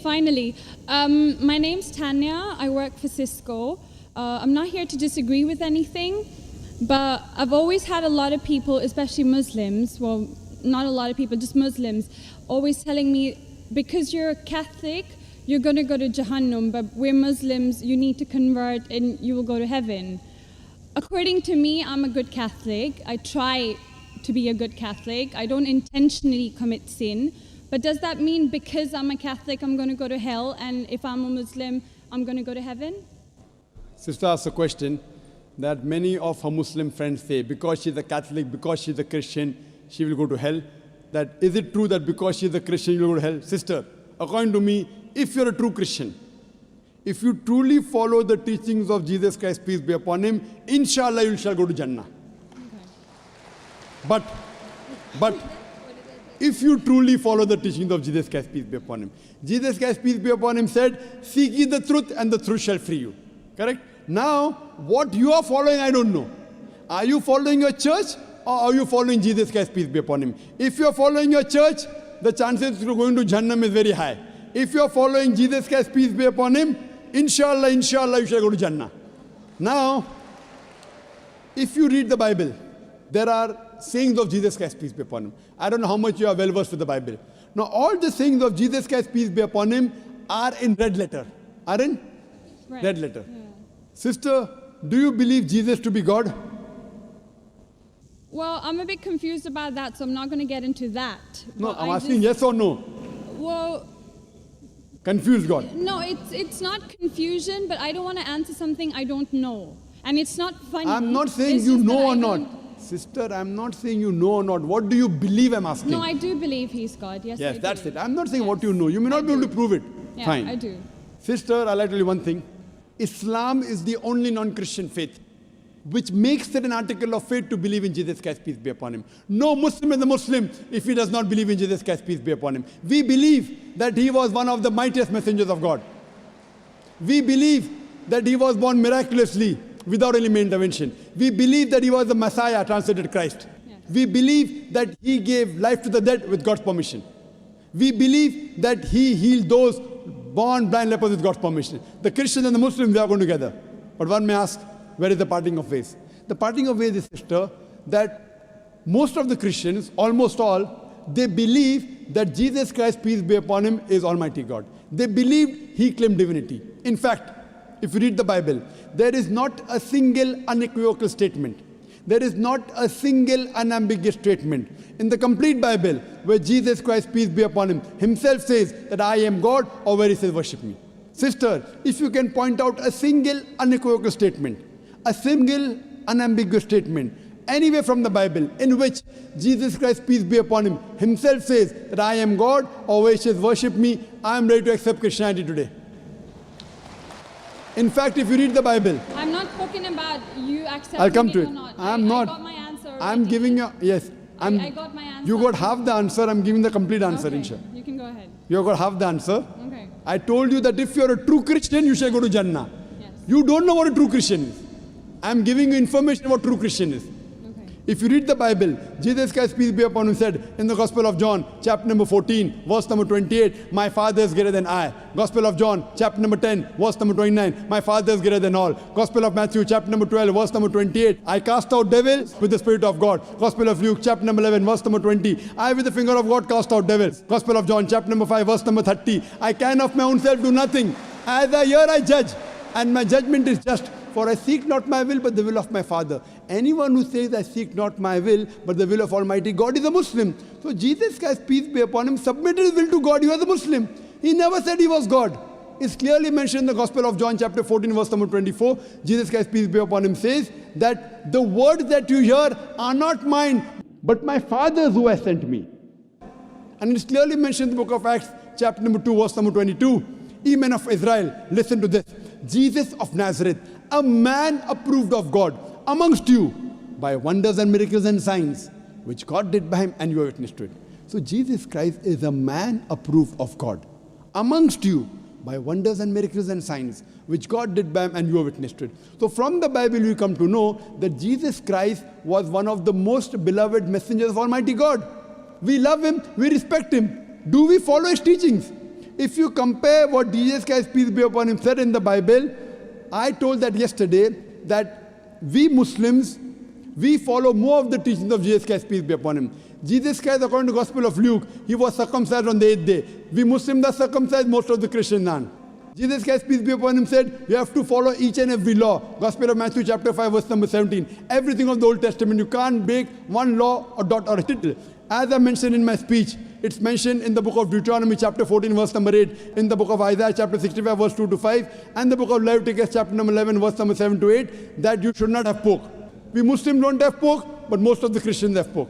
Finally, my name's Tanya. I work for Cisco. I'm not here to disagree with anything, but I've always had a lot of people, especially Muslims, well, not a lot of people, just Muslims, always telling me, because you're a Catholic, you're going to go to Jahannam, but we're Muslims, you need to convert and you will go to heaven. According to me, I'm a good Catholic. I try to be a good Catholic. I don't intentionally commit sin. But does that mean because I'm a Catholic, I'm going to go to hell, and if I'm a Muslim, I'm going to go to heaven? Sister asked a question that many of her Muslim friends say, because she's a Catholic, because she's a Christian, she will go to hell. That is it true that because she's a Christian, you will go to hell? Sister, according to me, if you're a true Christian, if you truly follow the teachings of Jesus Christ, peace be upon him, inshallah you shall go to Jannah. Okay. But if you truly follow the teachings of Jesus Christ, peace be upon him. Jesus Christ, peace be upon him, said, seek ye the truth and the truth shall free you. Correct? Now, what you are following, I don't know. Are you following your church or are you following Jesus Christ, peace be upon him? If you are following your church, the chances of going to Jannah is very high. If you are following Jesus Christ, peace be upon him, inshallah, you shall go to Jannah. Now, if you read the Bible, there are sayings of Jesus Christ, peace be upon him. I don't know how much you are well versed with the Bible. Now, all the sayings of Jesus Christ, peace be upon him, are in red letter. Are in red letter. Yeah. Sister, do you believe Jesus to be God? Well, I'm a bit confused about that, so I'm not going to get into that. No, I'm asking yes or no. Well, confused God. No, it's not confusion, but I don't want to answer something I don't know. And it's not funny. I'm not saying you know or not. Sister, I'm not saying you know or not. What do you believe, I'm asking? No, I do believe he's God. Yes, yes, that's it. I'm not saying what you know. You may not be able to prove it. Yeah, fine. I do. Sister, I'd like to tell you one thing. Islam is the only non-Christian faith which makes it an article of faith to believe in Jesus Christ, peace be upon him. No Muslim is a Muslim if he does not believe in Jesus Christ, peace be upon him. We believe that he was one of the mightiest messengers of God. We believe that he was born miraculously without any intervention. We believe that he was the Messiah, translated Christ. Yes. We believe that he gave life to the dead with God's permission. We believe that he healed those born blind lepers with God's permission. The Christians and the Muslims, they are going together. But one may ask, where is the parting of ways? The parting of ways is, sister, that most of the Christians, almost all, they believe that Jesus Christ, peace be upon him, is Almighty God. They believed he claimed divinity. In fact, if you read the Bible, there is not a single unequivocal statement. There is not a single unambiguous statement in the complete Bible where Jesus Christ, peace be upon him, himself says that I am God, or where he says worship me. Sister, if you can point out a single unequivocal statement, a single unambiguous statement, anywhere from the Bible in which Jesus Christ, peace be upon him, himself says that I am God, or where he says worship me, I am ready to accept Christianity today. In fact, if you read the Bible, I'm not talking about you accepting I'll come to it it. or not. I'm not. I got my answer. I'm giving you, yes. I got my answer. You got half the answer, I'm giving the complete answer, okay. inshallah. You can go ahead. You got half the answer. Okay. I told you that if you're a true Christian, you shall go to Jannah. Yes. You don't know what a true Christian is. I'm giving you information about true Christian is. If you read the Bible, Jesus Christ, peace be upon him, said in the Gospel of John, chapter number 14, verse number 28, my Father is greater than I. Gospel of John, chapter number 10, verse number 29, my Father is greater than all. Gospel of Matthew, chapter number 12, verse number 28, I cast out devils with the Spirit of God. Gospel of Luke, chapter number 11, verse number 20, I with the finger of God cast out devils. Gospel of John, chapter number 5, verse number 30, I can of my own self do nothing. As I hear, I judge, and my judgment is just. For I seek not my will, but the will of my Father. Anyone who says, I seek not my will, but the will of Almighty God is a Muslim. So Jesus Christ, peace be upon him, submitted his will to God. He was a Muslim. He never said he was God. It's clearly mentioned in the Gospel of John, chapter 14, verse number 24. Jesus Christ, peace be upon him, says that the words that you hear are not mine, but my Father's who has sent me. And it's clearly mentioned in the book of Acts, chapter number 2, verse number 22. Ye men of Israel, listen to this. Jesus of Nazareth, a man approved of God amongst you by wonders and miracles and signs, which God did by him, and you are witness to it. So Jesus Christ is a man approved of God amongst you by wonders and miracles and signs, which God did by him, and you are witness to it. So from the Bible we come to know that Jesus Christ was one of the most beloved messengers of Almighty God. We love him, we respect him. Do we follow his teachings? If you compare what Jesus Christ, peace be upon him, said in the Bible, I told that yesterday, that we Muslims, we follow more of the teachings of Jesus Christ, peace be upon him. Jesus Christ, according to the Gospel of Luke, he was circumcised on the 8th day. We Muslims are circumcised, most of the Christians aren't. Jesus Christ, peace be upon him, said, you have to follow each and every law. Gospel of Matthew chapter 5, verse number 17. Everything of the Old Testament, you can't break one law or dot or a tittle. As I mentioned in my speech, it's mentioned in the book of Deuteronomy chapter 14, verse number 8, in the book of Isaiah chapter 65, verse 2 to 5, and the book of Leviticus chapter number 11, verse number 7 to 8, that you should not have pork. We Muslims don't have pork, but most of the Christians have pork.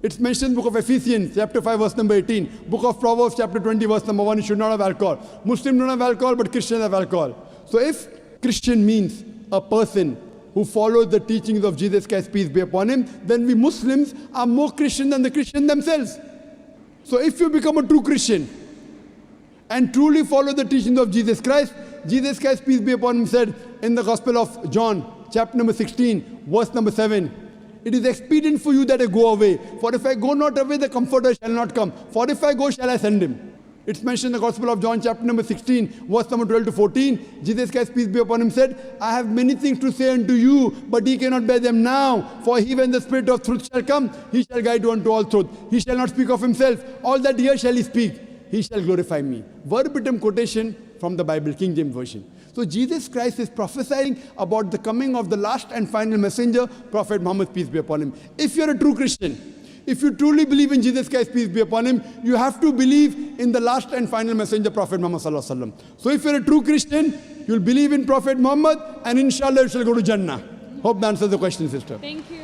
It's mentioned in the book of Ephesians, chapter 5, verse number 18. Book of Proverbs, chapter 20, verse number 1, you should not have alcohol. Muslims don't have alcohol, but Christians have alcohol. So if Christian means a person who follows the teachings of Jesus Christ, peace be upon him, then we Muslims are more Christian than the Christians themselves. So if you become a true Christian and truly follow the teachings of Jesus Christ, peace be upon him, said in the Gospel of John, chapter number 16, verse number 7, it is expedient for you that I go away. For if I go not away, the Comforter shall not come. For if I go, shall I send him. It's mentioned in the Gospel of John, chapter number 16, verse number 12 to 14. Jesus Christ, peace be upon him, said, I have many things to say unto you, but ye cannot bear them now. For he, when the Spirit of truth shall come, he shall guide you unto all truth. He shall not speak of himself. All that here shall he speak. He shall glorify me. Verbatim quotation from the Bible, King James Version. So Jesus Christ is prophesying about the coming of the last and final messenger, Prophet Muhammad, peace be upon him. If you're a true Christian, if you truly believe in Jesus Christ, peace be upon him, you have to believe in the last and final messenger, Prophet Muhammad sallallahu alaihi wasallam. So if you're a true Christian, you'll believe in Prophet Muhammad, and inshallah you shall go to Jannah. Hope that answers the question, sister. Thank you.